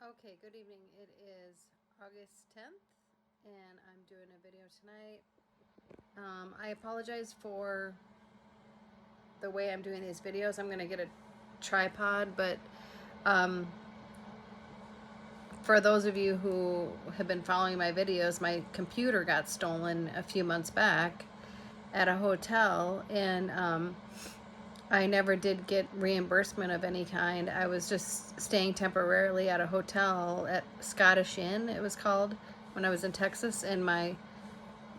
Okay, good evening. It is August 10th, and I'm doing a video tonight. I apologize for the way I'm doing these videos. I'm going to get a tripod, but um, for those of you who have been following my videos, my computer got stolen a few months back at a hotel, and I never did get reimbursement of any kind. I was just staying temporarily at a hotel at Scottish Inn, it was called, when I was in Texas, and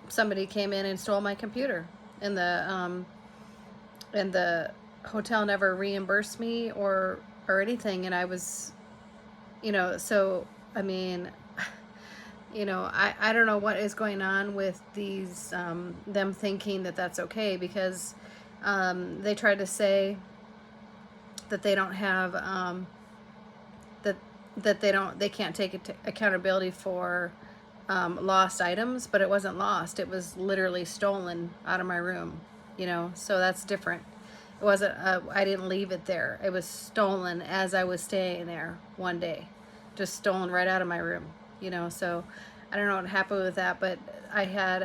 somebody came in and stole my computer, and the hotel never reimbursed me or anything, and I was, so I mean, I don't know what is going on with these them thinking that that's okay, because they tried to say that they don't have that they can't take accountability for lost items, but it wasn't lost. It was literally stolen out of my room, so that's different. It wasn't, I didn't leave it there. It was stolen as I was staying there one day, just stolen right out of my room, so I don't know what happened with that, but I had,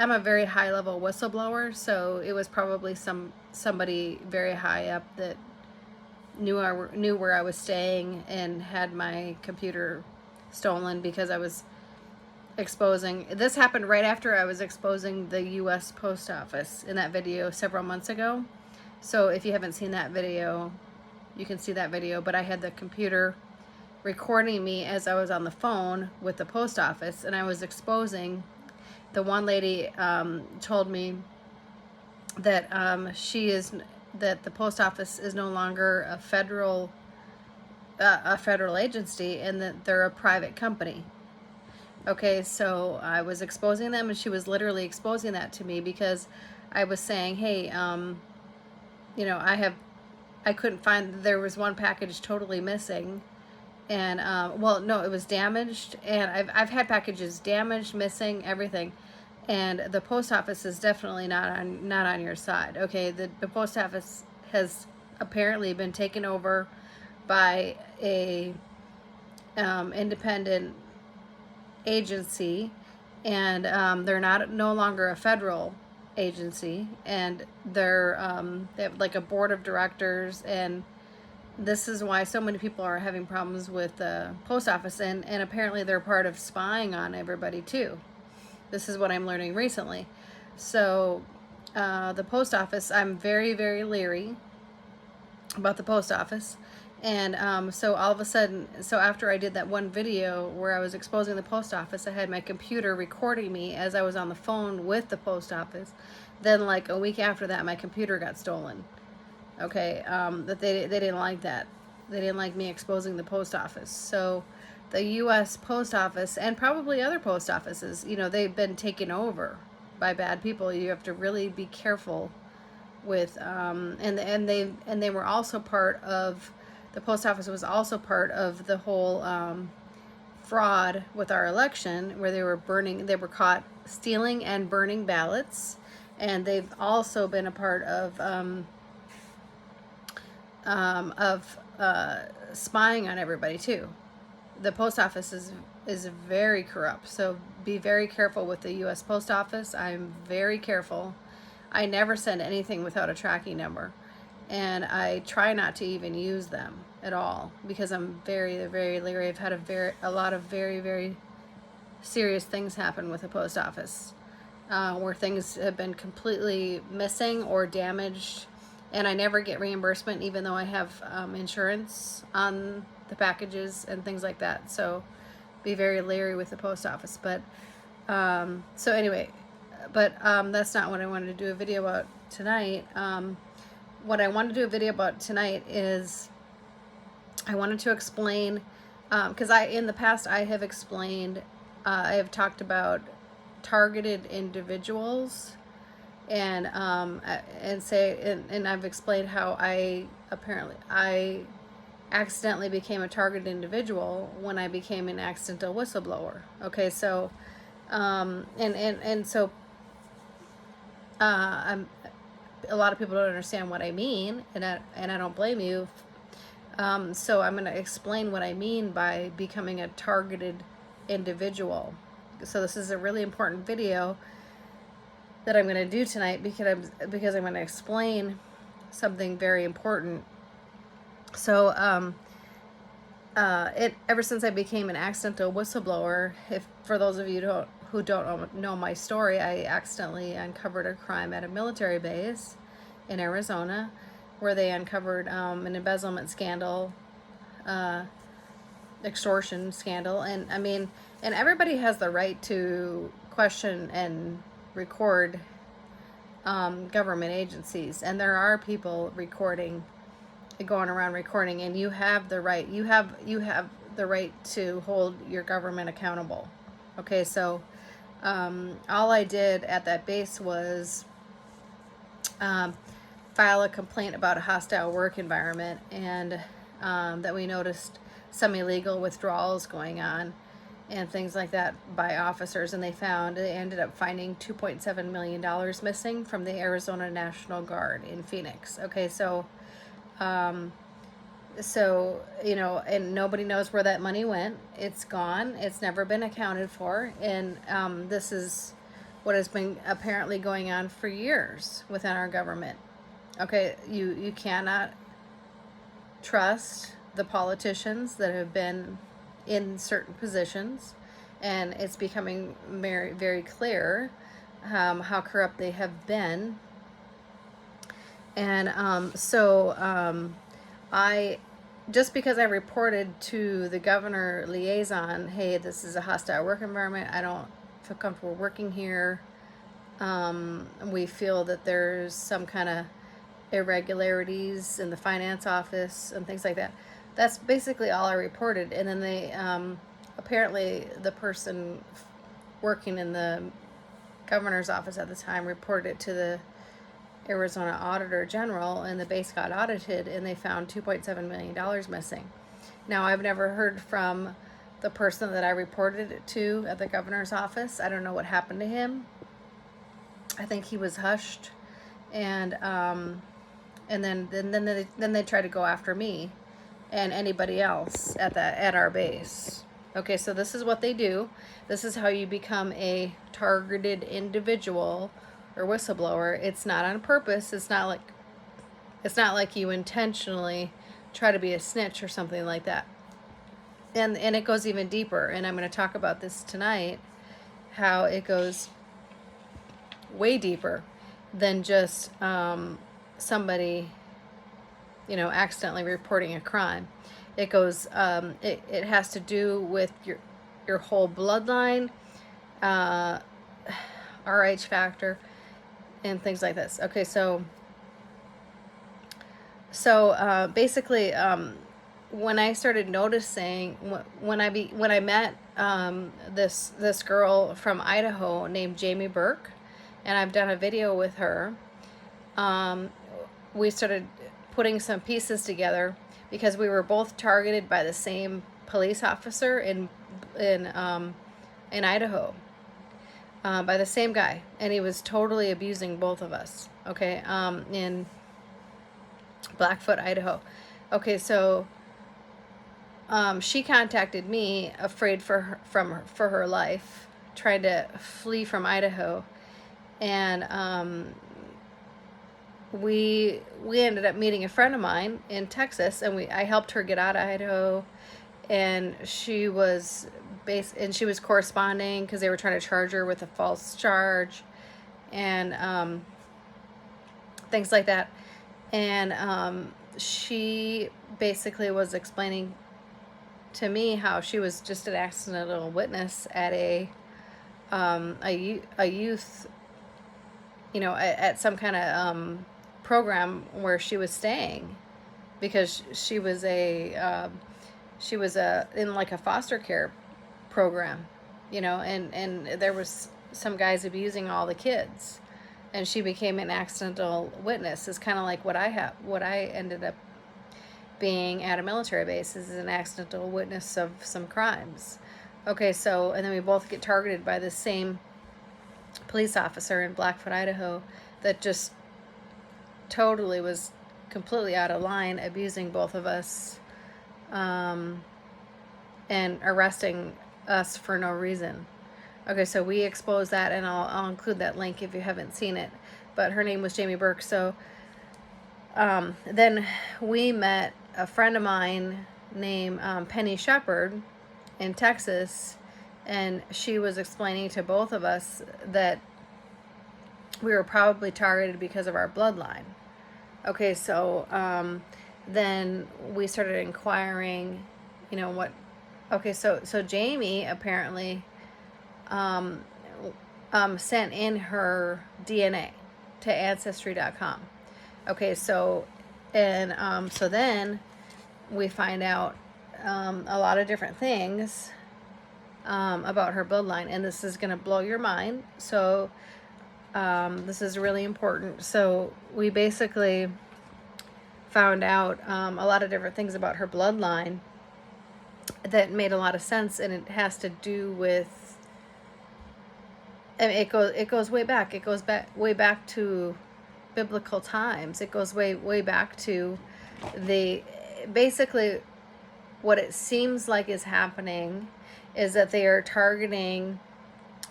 I'm a very high level whistleblower, so it was probably somebody very high up that knew where I was staying and had my computer stolen, because I was exposing. This happened right after I was exposing the U.S. Post Office in that video several months ago. So if you haven't seen that video, you can see that video. But I had the computer recording me as I was on the phone with the post office, and I was exposing. The one lady told me that that the post office is no longer a federal agency, and that they're a private company. Okay, so I was exposing them, and she was literally exposing that to me, because I was saying, hey, I couldn't find, there was one package totally missing, and well, no, it was damaged, and I've had packages damaged, missing, everything, and the post office is definitely not on your side. Okay, the post office has apparently been taken over by a independent agency, and they're no longer a federal agency, and they have like a board of directors, and this is why so many people are having problems with the post office, and apparently they're part of spying on everybody too. This is what I'm learning recently. So the post office, I'm very, very leery about the post office. And so all of a sudden, so after I did that one video where I was exposing the post office, I had my computer recording me as I was on the phone with the post office. Then like a week after that, my computer got stolen. Okay, that they didn't like that. They didn't like me exposing the post office. So the U.S. Post Office, and probably other post offices, they've been taken over by bad people. You have to really be careful with, and they were also part of, the post office was also part of the whole fraud with our election, where they were caught stealing and burning ballots, and they've also been a part of spying on everybody too. The post office is very corrupt, so be very careful with the U.S. Post Office. I'm very careful. I never send anything without a tracking number, and I try not to even use them at all, because I'm very, very leery. I've had a lot of very, very serious things happen with the post office, where things have been completely missing or damaged, and I never get reimbursement, even though I have insurance on the packages and things like that. So be very leery with the post office. But so anyway, but that's not what I wanted to do a video about tonight. What I want to do a video about tonight is, I wanted to explain, because in the past I have explained, I have talked about targeted individuals, and I've explained how I accidentally became a targeted individual when I became an accidental whistleblower. Okay, so so a lot of people don't understand what I mean, and I don't blame you. So I'm going to explain what I mean by becoming a targeted individual. So this is a really important video that I'm going to do tonight because I'm going to explain something very important. So ever since I became an accidental whistleblower, if for those of you who don't know my story, I accidentally uncovered a crime at a military base in Arizona, where they uncovered an embezzlement scandal, extortion scandal, and I mean, and everybody has the right to question and record government agencies, and there are people going around recording, and you have the right. You have the right to hold your government accountable. Okay, so all I did at that base was file a complaint about a hostile work environment, and that we noticed some illegal withdrawals going on and things like that by officers, and they ended up finding $2.7 million missing from the Arizona National Guard in Phoenix. Okay, so you know, and nobody knows where that money went. It's gone. It's never been accounted for, and this is what has been apparently going on for years within our government. Okay, you cannot trust the politicians that have been in certain positions, and it's becoming very, very clear how corrupt they have been. And I just because I reported to the governor liaison, hey, this is a hostile work environment, I don't feel comfortable working here, we feel that there's some kind of irregularities in the finance office and things like that. That's basically all I reported. And then they apparently the person working in the governor's office at the time reported it to the Arizona Auditor General, and the base got audited, and they found $2.7 million missing. Now, I've never heard from the person that I reported it to at the governor's office. I don't know what happened to him. I think he was hushed, and then they try to go after me and anybody else at our base. Okay, so this is what they do. This is how you become a targeted individual or whistleblower. It's not on purpose. It's not like you intentionally try to be a snitch or something like that. And it goes even deeper, and I'm going to talk about this tonight, how it goes way deeper than just somebody, you know, accidentally reporting a crime. It goes it has to do with your whole bloodline, RH factor, and things like this. Okay, so basically, when I started noticing, when I met this girl from Idaho named Jamie Burke, and I've done a video with her, we started putting some pieces together because we were both targeted by the same police officer in Idaho, by the same guy, and he was totally abusing both of us. Okay, in Blackfoot, Idaho. Okay, so she contacted me, afraid for her life, trying to flee from Idaho, and we ended up meeting a friend of mine in Texas, and I helped her get out of Idaho, and she was corresponding because they were trying to charge her with a false charge, and things like that. And she basically was explaining to me how she was just an accidental witness at a youth, you know, at some kind of program where she was staying, because she was in like a foster care program, you know, and there was some guys abusing all the kids, and she became an accidental witness. It's kind of like what I ended up being at a military base, is an accidental witness of some crimes. Okay, so, and then we both get targeted by the same police officer in Blackfoot, Idaho, that just totally was completely out of line, abusing both of us um, and arresting us for no reason. Okay, so we exposed that, and I'll include that link if you haven't seen it. But her name was Jamie Burke. So then we met a friend of mine named Penny Shepherd in Texas, and she was explaining to both of us that we were probably targeted because of our bloodline. Okay, so then we started inquiring, what. Okay, so Jamie apparently sent in her DNA to Ancestry.com. Okay, so and so then we find out a lot of different things about her bloodline, and this is going to blow your mind. So this is really important. So we basically found out a lot of different things about her bloodline that made a lot of sense, and it has to do with, I mean, it goes way back. It goes way back to biblical times. It goes way back to basically what it seems like is happening is that they are targeting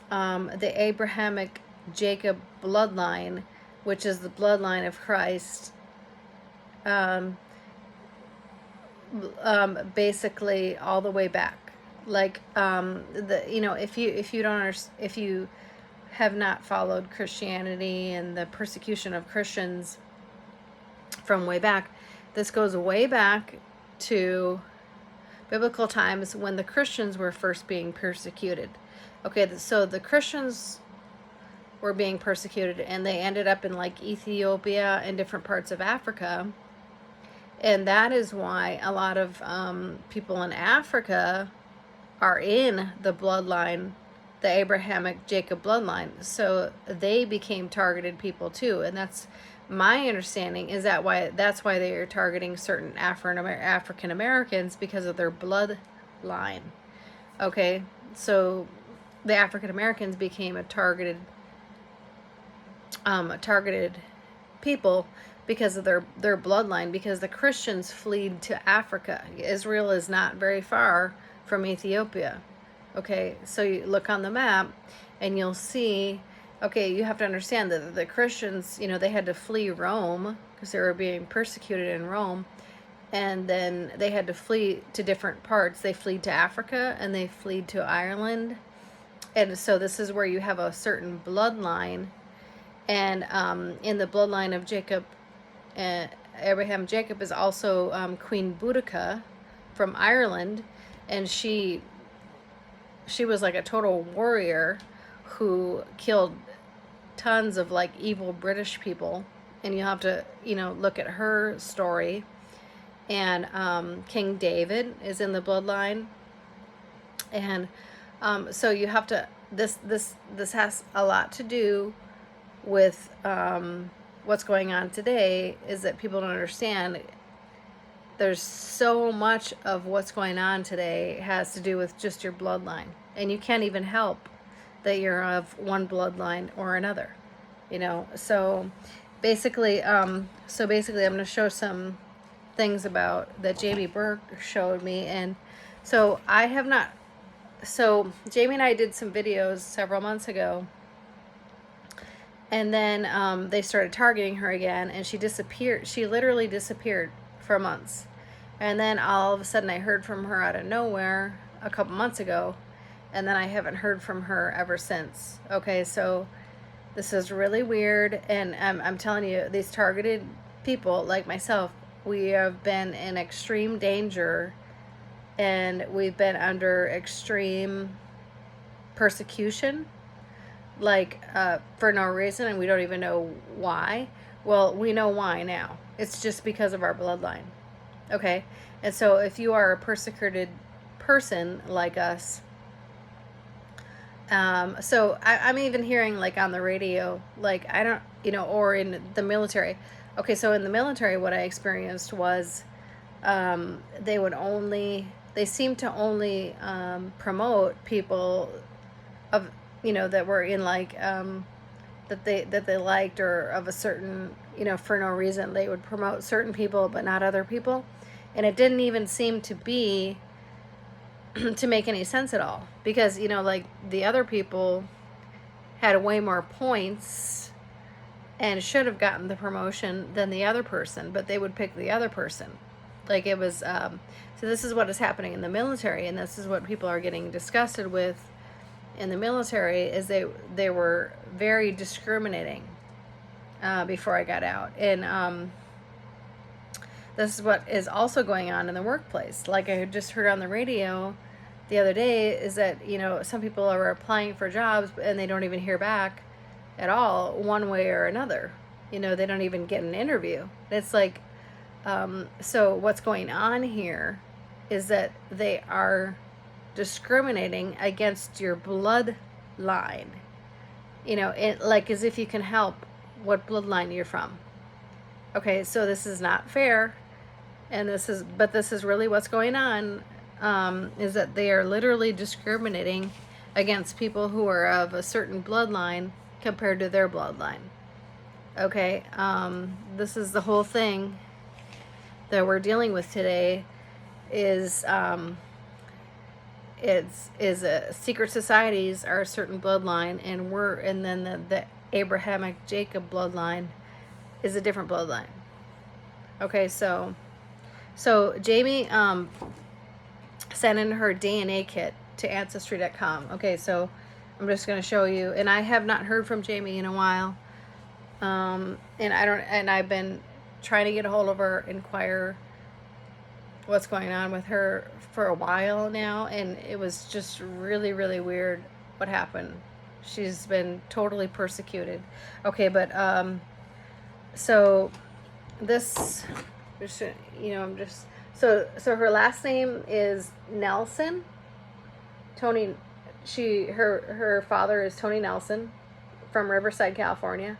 the Abrahamic Jacob bloodline, which is the bloodline of Christ. Basically all the way back, like if you have not followed Christianity and the persecution of Christians from way back, this goes way back to biblical times when the Christians were first being persecuted. Okay, so the Christians were being persecuted, and they ended up in like Ethiopia and different parts of Africa. And that is why a lot of people in Africa are in the bloodline, the Abrahamic Jacob bloodline. So they became targeted people too. And that's my understanding, is that's why they are targeting certain African Americans, because of their bloodline. Okay, so the African Americans became a targeted people because of their bloodline, because the Christians fled to Africa. Israel is not very far from Ethiopia. Okay, so you look on the map and you'll see, okay, you have to understand that the Christians, they had to flee Rome because they were being persecuted in Rome, and then they had to flee to different parts. They fled to Africa, and they fled to Ireland. And so this is where you have a certain bloodline. And in the bloodline of Jacob, Abraham Jacob, is also Queen Boudica from Ireland, and she was like a total warrior who killed tons of like evil British people. And you have to look at her story. And King David is in the bloodline, and so you have to, this has a lot to do with what's going on today, is that people don't understand. There's so much of what's going on today has to do with just your bloodline, and you can't even help that you're of one bloodline or another, so basically I'm going to show some things about that Jamie Burke showed me. And so Jamie and I did some videos several months ago, and then they started targeting her again, and she disappeared. She literally disappeared for months. And then all of a sudden I heard from her out of nowhere a couple months ago, and then I haven't heard from her ever since. Okay, so this is really weird, and I'm telling you, these targeted people like myself, we have been in extreme danger, and we've been under extreme persecution, like for no reason, and we don't even know why. Well, we know why now. It's just because of our bloodline. Okay, and so if you are a persecuted person like us, so I'm even hearing like on the radio, like I don't, or in the military. Okay, so in the military, what I experienced was they seemed to only promote people of, that were in like that they liked, or of a certain, for no reason. They would promote certain people but not other people. And it didn't even seem to be to make any sense at all, because like the other people had way more points and should have gotten the promotion than the other person, but they would pick the other person. Like it was so this is what is happening in the military, and this is what people are getting disgusted with in the military, is they were very discriminating before I got out. And this is what is also going on in the workplace. Like I just heard on the radio the other day, is that some people are applying for jobs and they don't even hear back at all, one way or another. They don't even get an interview. It's like, so what's going on here is that they are discriminating against your bloodline. Like as if you can help what bloodline you're from. Okay, so this is not fair, and this is really what's going on. Is that they are literally discriminating against people who are of a certain bloodline compared to their bloodline. Okay, this is the whole thing that we're dealing with today. Is secret societies are a certain bloodline, and then the Abrahamic Jacob bloodline is a different bloodline. Okay, so Jamie sent in her DNA kit to Ancestry.com. Okay, so I'm just going to show you, and I have not heard from Jamie in a while, and I've been trying to get a hold of her, inquire what's going on with her for a while now, and it was just really, really weird what happened. She's been totally persecuted. Okay, but so this, I'm just so her last name is Nelson. Tony, her father is Tony Nelson from Riverside, California.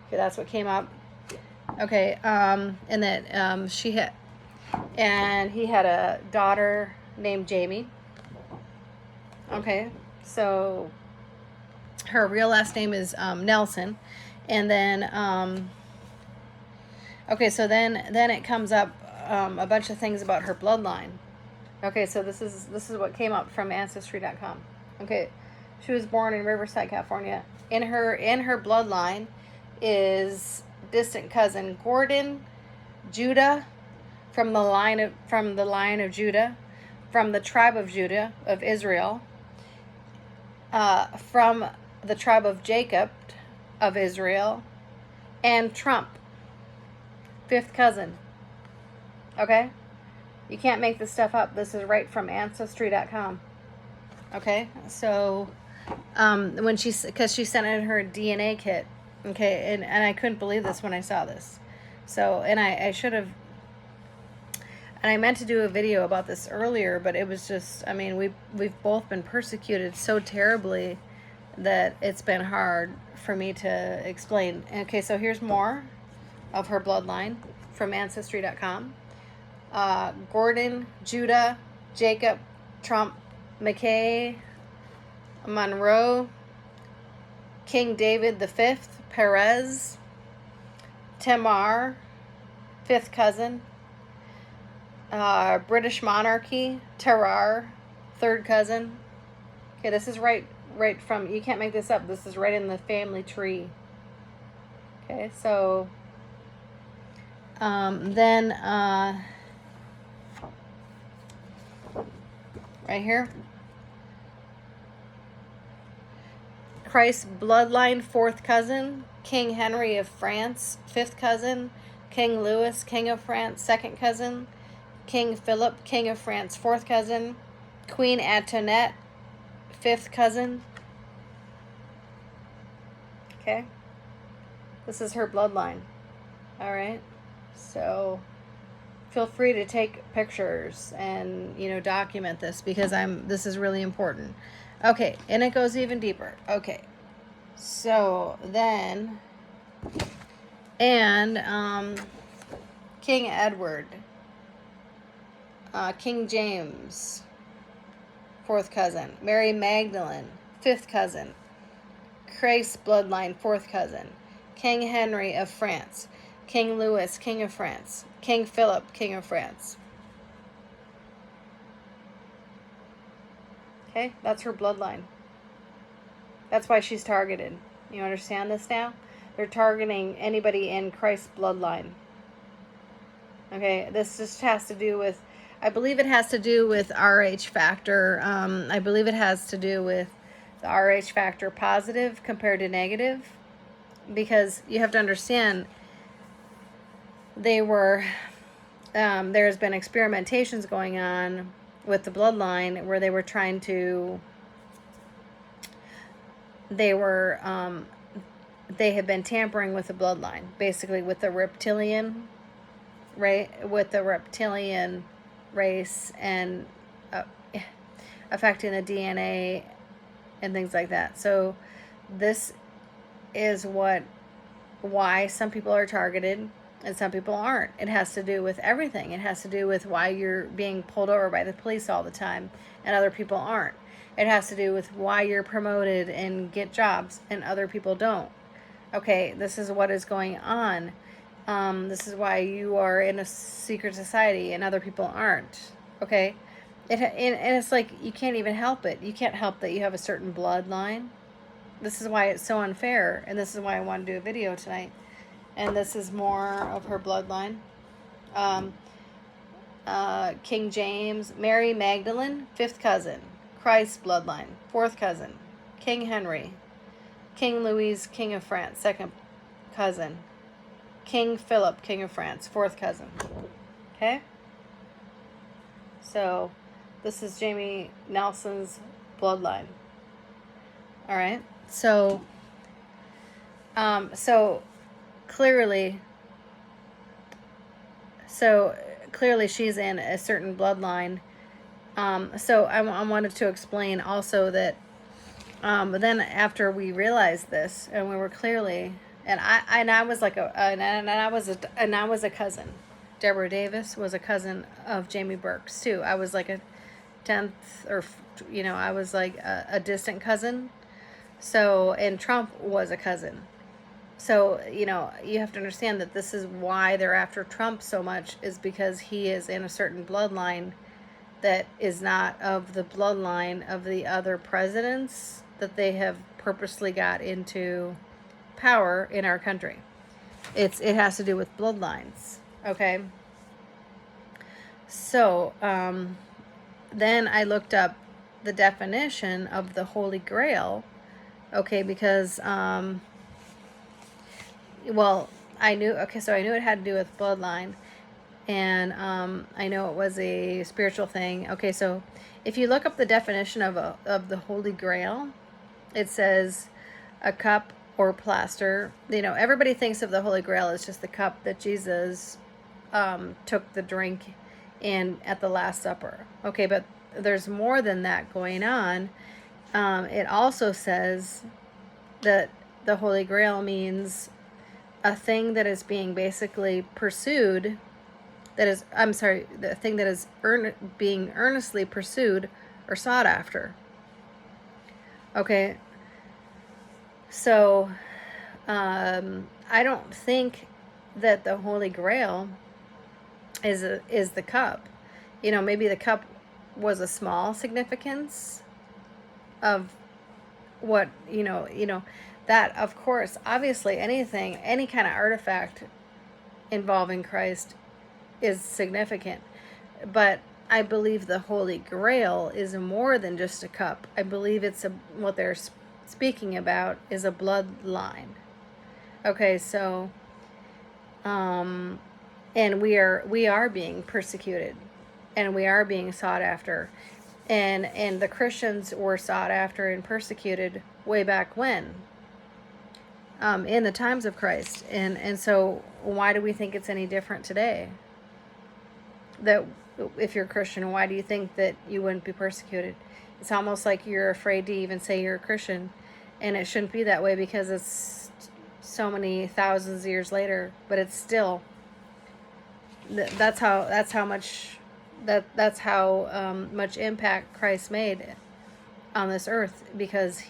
Okay, that's what came up. Okay, and that he had a daughter named Jamie. Okay, so her real last name is Nelson, and then okay, so then it comes up a bunch of things about her bloodline. Okay, so this is what came up from Ancestry.com. Okay, she was born in Riverside, California. In her bloodline is distant cousin Gordon Judah, from the line of Judah, from the tribe of Judah of Israel, from the tribe of Jacob of Israel, and Trump, 5th cousin. Okay, you can't make this stuff up. This is right from Ancestry.com. Okay, so because she sent in her DNA kit. Okay, and I couldn't believe this when I saw this. So, and I should have, and I meant to do a video about this earlier, but it was just, we've both been persecuted so terribly that it's been hard for me to explain. Okay, so here's more of her bloodline from Ancestry.com. Gordon, Judah, Jacob, Trump, McKay, Monroe, King David V, Perez, Tamar, 5th cousin, British monarchy, Terrar, 3rd cousin. Okay, this is right from, you can't make this up. This is right in the family tree. Okay, so then right here, Christ's bloodline, 4th cousin, King Henry of France, 5th cousin, King Louis, King of France, 2nd cousin, King Philip, King of France, 4th cousin, Queen Antoinette, 5th cousin. Okay, this is her bloodline. All right, so feel free to take pictures and document this, because this is really important. Okay, and it goes even deeper. Okay, so then, and King Edward, King James, 4th cousin, Mary Magdalene, 5th cousin, Christ's bloodline, 4th cousin, King Henry of France, King Louis, King of France, King Philip, King of France. Okay, that's her bloodline. That's why she's targeted. You understand this now? They're targeting anybody in Christ's bloodline. Okay, this just has to do with, I believe it has to do with RH factor. I believe it has to do with the RH factor positive compared to negative. Because you have to understand, there's been experimentations going on with the bloodline where they were trying to, they have been tampering with the bloodline, basically with the reptilian, right? With the reptilian race and affecting the DNA and things like that. So this is why some people are targeted and some people aren't. It has to do with everything. It has to do with why you're being pulled over by the police all the time and other people aren't. It has to do with why you're promoted and get jobs and other people don't. Okay, this is what is going on. This is why you are in a secret society and other people aren't. Okay, and it's like you can't even help it. You can't help that you have a certain bloodline. This is why it's so unfair, and this is why I want to do a video tonight. And this is more of her bloodline. King James, Mary Magdalene, 5th cousin. Christ's bloodline, 4th cousin. King Henry, King Louis, King of France, 2nd cousin. King Philip, King of France, 4th cousin. Okay? So, this is Jamie Nelson's bloodline. Alright? So clearly she's in a certain bloodline. So I wanted to explain also that then after we realized this and we were clearly, and I was a cousin. Deborah Davis was a cousin of Jamie Burks too. I was like a 10th or I was like a distant cousin. So, and Trump was a cousin. So, you have to understand that this is why they're after Trump so much, is because he is in a certain bloodline that is not of the bloodline of the other presidents that they have purposely got into power in our country. It has to do with bloodlines. Okay. So, then I looked up the definition of the Holy Grail. Okay, because, I knew it had to do with bloodline, and, I know it was a spiritual thing. Okay, so if you look up the definition of the Holy Grail, it says a cup or plaster. Everybody thinks of the Holy Grail as just the cup that Jesus, took the drink in at the Last Supper. Okay, but there's more than that going on. It also says that the Holy Grail means a thing that is being basically pursued, the thing that is being earnestly pursued or sought after. Okay, so I don't think that the Holy Grail is the cup. Maybe the cup was a small significance of what, that, of course, obviously any kind of artifact involving Christ is significant. But I believe the Holy Grail is more than just a cup. I believe what they're speaking about is a bloodline. Okay, so, and we are being persecuted, and we are being sought after. And the Christians were sought after and persecuted way back when, in the times of Christ. And so why do we think it's any different today? That if you're a Christian, why do you think that you wouldn't be persecuted? It's almost like you're afraid to even say you're a Christian, and it shouldn't be that way because it's so many thousands of years later. But it's still, that's how much impact Christ made on this earth, because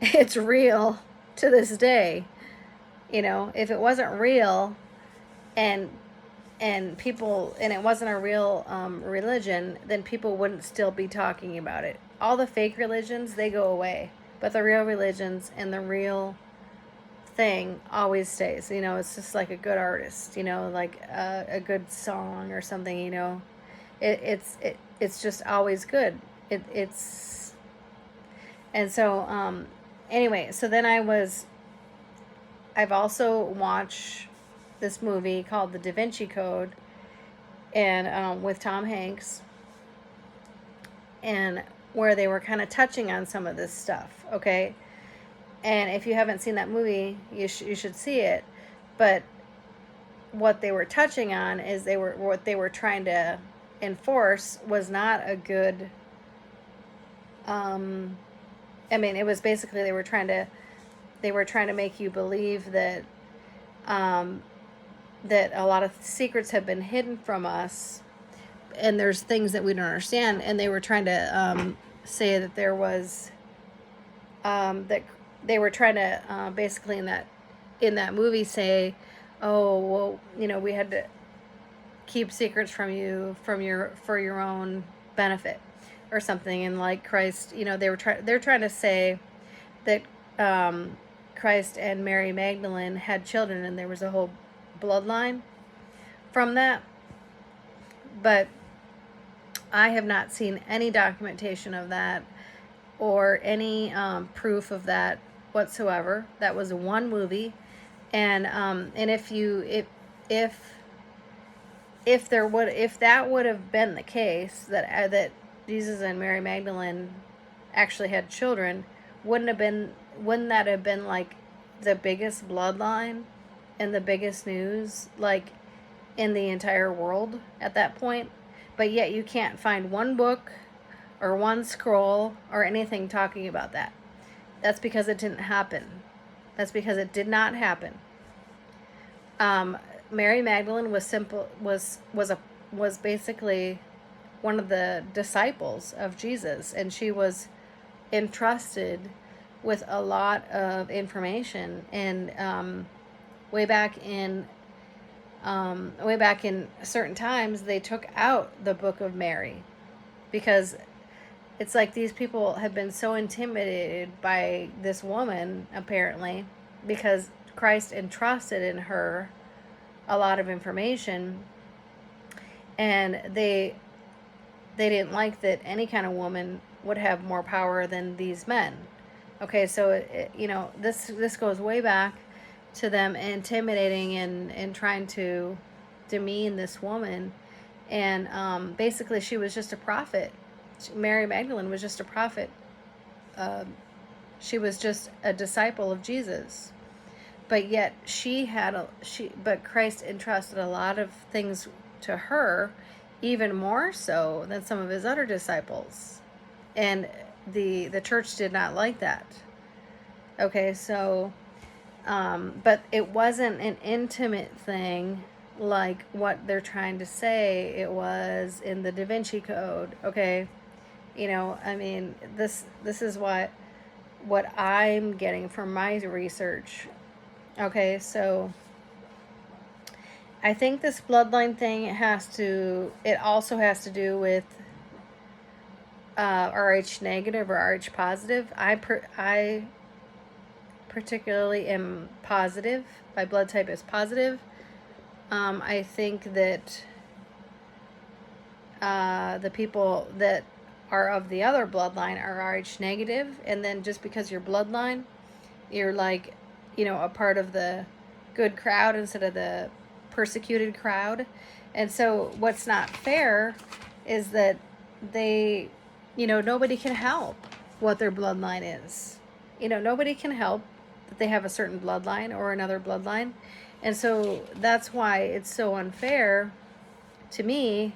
it's real to this day. If it wasn't real, and and people, and it wasn't a real religion, then people wouldn't still be talking about it. All the fake religions, they go away, but the real religions and the real thing always stays. You know, it's just like a good artist, you know, like a good song or something, you know. It's just always good. It's and so anyway, so then I've also watched this movie called The Da Vinci Code, and with Tom Hanks, and where they were kind of touching on some of this stuff, okay? And if you haven't seen that movie, you should see it. But what they were touching on is what they were trying to enforce was not a good. I mean, it was basically they were trying to make you believe that that a lot of secrets have been hidden from us, and there's things that we don't understand. And they were trying to say that there was that they were trying to basically in that movie say, oh well, you know, we had to keep secrets from you for your own benefit or something. And like Christ, you know, they're trying to say that Christ and Mary Magdalene had children, and there was a whole bloodline from that. But I have not seen any documentation of that or any proof of that whatsoever. That was one movie, and if that would have been the case, that Jesus and Mary Magdalene actually had children, wouldn't that have been like the biggest bloodline and the biggest news like in the entire world at that point? But yet you can't find one book or one scroll or anything talking about that. That's because it didn't happen. That's because it did not happen. Mary Magdalene was basically one of the disciples of Jesus, and she was entrusted with a lot of information. And way back in certain times, they took out the Book of Mary, because it's like these people have been so intimidated by this woman, apparently, because Christ entrusted in her a lot of information, and they didn't like that any kind of woman would have more power than these men. Okay, so you know, this goes way back to them intimidating and trying to demean this woman. And basically she was just a prophet. Mary Magdalene was just a prophet. She was just a disciple of Jesus. But yet but Christ entrusted a lot of things to her, even more so than some of his other disciples. And the church did not like that. Okay, so but it wasn't an intimate thing like what they're trying to say it was in the Da Vinci Code. Okay, you know, I mean, this is what I'm getting from my research. Okay, so I think this bloodline thing it also has to do with Rh negative or Rh positive. I particularly am positive. My blood type is positive. I think that the people that are of the other bloodline are Rh negative, and then just because you're bloodline, you're like, you know, a part of the good crowd instead of the persecuted crowd. And so what's not fair is that they, you know, nobody can help what their bloodline is. You know, nobody can help that they have a certain bloodline or another bloodline. And so that's why it's so unfair to me,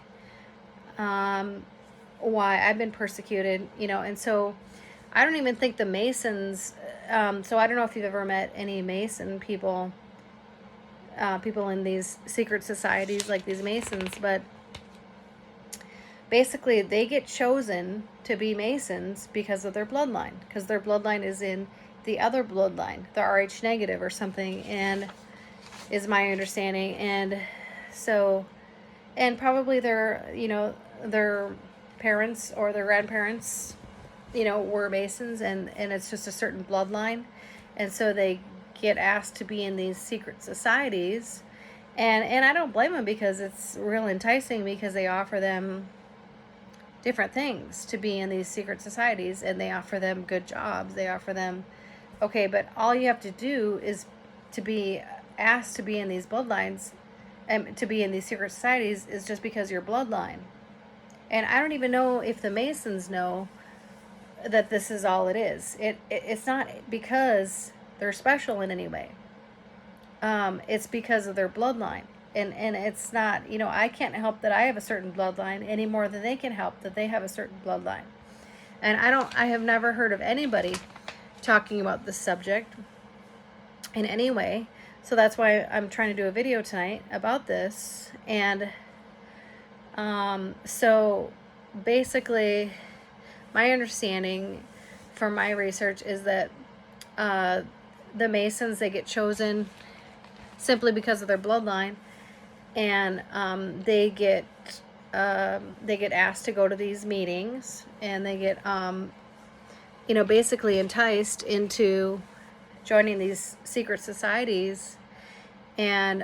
why I've been persecuted, you know. And so I don't even think the Masons, so I don't know if you've ever met any Mason people, people in these secret societies like these Masons, but basically they get chosen to be Masons because of their bloodline, because their bloodline is in the other bloodline, the Rh negative or something, and is my understanding. And So, and probably their parents or their grandparents, were Masons, and it's just a certain bloodline. And so they get asked to be in these secret societies. And I don't blame them, because it's real enticing, because they offer them different things to be in these secret societies, and they offer them good jobs. They offer them, okay, but all you have to do is to be asked to be in these bloodlines and to be in these secret societies is just because you're bloodline. And I don't even know if the Masons know that this is all it is. It's not because they're special in any way. It's because of their bloodline. And it's not, I can't help that I have a certain bloodline any more than they can help that they have a certain bloodline. And I have never heard of anybody talking about this subject in any way. So that's why I'm trying to do a video tonight about this. And so basically, my understanding from my research is that the Masons, they get chosen simply because of their bloodline, and they get asked to go to these meetings, and they get basically enticed into joining these secret societies, and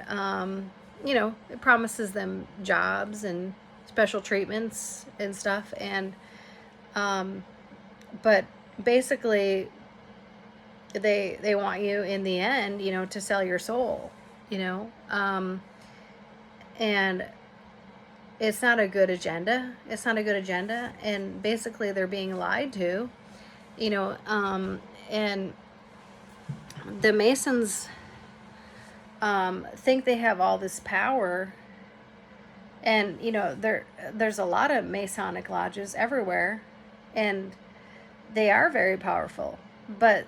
it promises them jobs and special treatments and stuff, and but basically they want you in the end, to sell your soul, and it's not a good agenda. It's not a good agenda, and basically they're being lied to, and the Masons think they have all this power, and there's a lot of Masonic lodges everywhere, and they are very powerful, but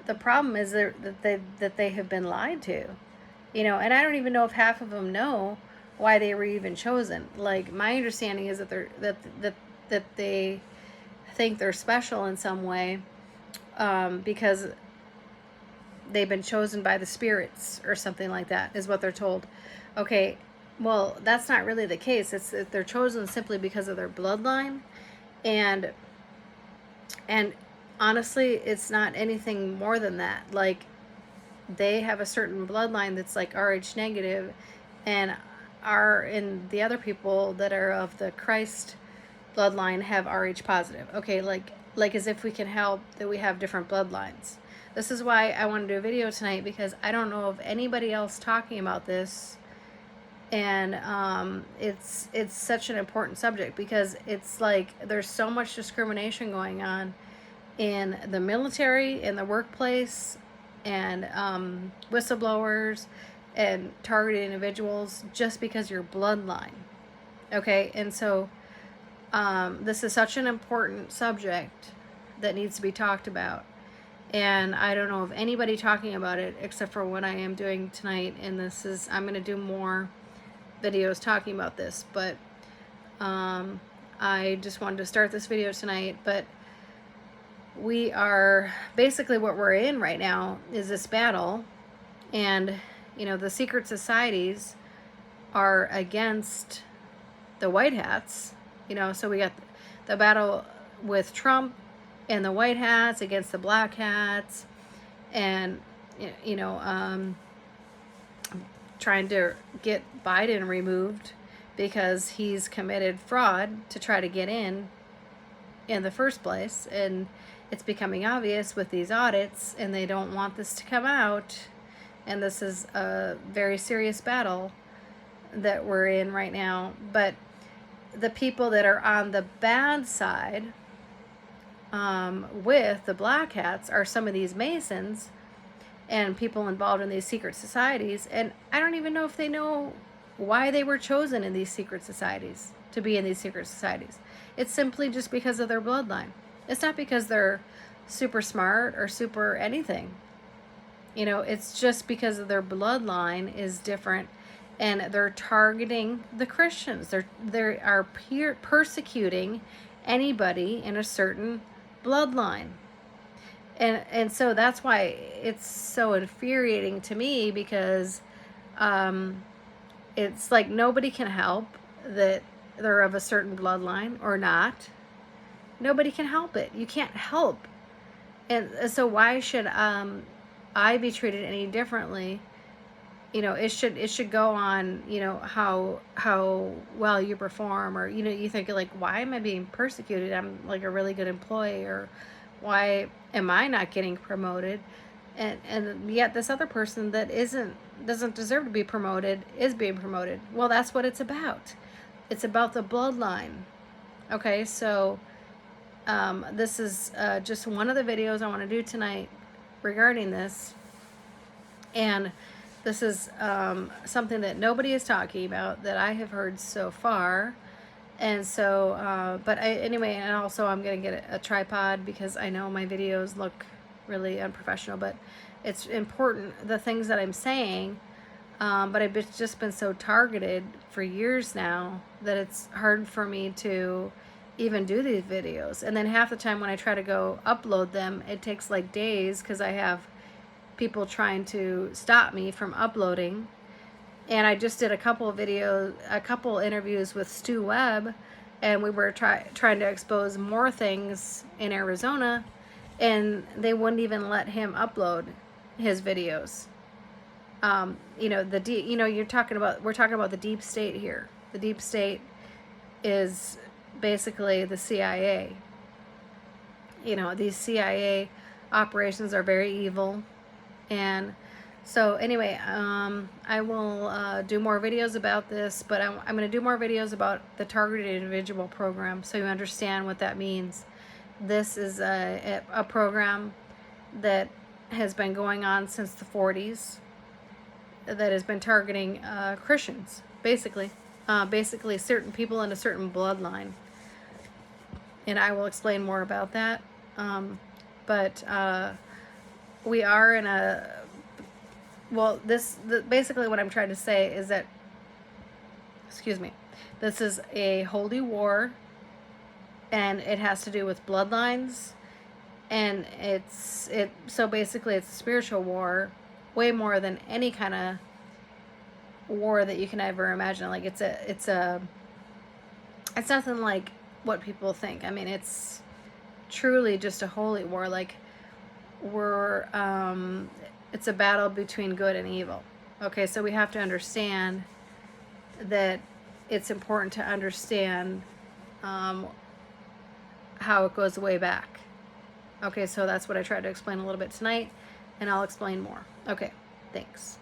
the problem is that they have been lied to, and I don't even know if half of them know why they were even chosen. Like, my understanding is that they think they're special in some way, because they've been chosen by the spirits or something like that, is what they're told. Okay, well, that's not really the case. It's that they're chosen simply because of their bloodline, and honestly, it's not anything more than that. Like, they have a certain bloodline that's like RH negative, and the other people that are of the Christ bloodline have RH positive. Okay, like as if we can help that we have different bloodlines. This is why I want to do a video tonight, because I don't know of anybody else talking about this, and it's such an important subject, because it's like there's so much discrimination going on in the military, in the workplace, and whistleblowers and targeted individuals just because you're bloodline. Okay, and so this is such an important subject that needs to be talked about, and I don't know of anybody talking about it except for what I am doing tonight, and I'm going to do more videos talking about this, but I just wanted to start this video tonight. But we are basically, what we're in right now is this battle, and the secret societies are against the white hats, so we got the battle with Trump and the white hats against the black hats, and trying to get Biden removed because he's committed fraud to try to get in the first place. And it's becoming obvious with these audits, and they don't want this to come out, and this is a very serious battle that we're in right now. But the people that are on the bad side with the black hats are some of these Masons and people involved in these secret societies, and I don't even know if they know why they were chosen in these secret societies, to be in these secret societies. It's simply just because of their bloodline. It's not because they're super smart or super anything. It's just because of their bloodline is different, and they're targeting the Christians. They are persecuting anybody in a certain bloodline. And so that's why it's so infuriating to me, because it's like nobody can help that they're of a certain bloodline or not. Nobody can help it. You can't help. And so why should I be treated any differently? It should go on, how well you perform, or you think like, why am I being persecuted? I'm like a really good employee, or why am I not getting promoted? And yet this other person that doesn't deserve to be promoted is being promoted. Well, that's what it's about. It's about the bloodline. Okay, so this is just one of the videos I want to do tonight regarding this. And this is something that nobody is talking about that I have heard so far. And so, anyway, and also I'm going to get a tripod because I know my videos look really unprofessional, but it's important, the things that I'm saying, but I've just been so targeted for years now that it's hard for me to even do these videos. And then half the time when I try to go upload them, it takes like days because I have people trying to stop me from uploading. And I just did a couple interviews with Stu Webb, and we were trying to expose more things in Arizona, and they wouldn't even let him upload his videos. We're talking about the deep state here. The deep state is basically the CIA. These CIA operations are very evil. And so anyway, I will do more videos about this, but I'm going to do more videos about the targeted individual program so you understand what that means. This is a program that has been going on since the 40s that has been targeting Christians, basically certain people in a certain bloodline. And I will explain more about that. But we are in basically what I'm trying to say is that, this is a holy war, and it has to do with bloodlines, and so basically it's a spiritual war, way more than any kind of war that you can ever imagine. Like it's nothing like what people think. I mean, it's truly just a holy war. Like it's a battle between good and evil. Okay, so we have to understand that it's important to understand how it goes way back. Okay, so that's what I tried to explain a little bit tonight, and I'll explain more. Okay, thanks.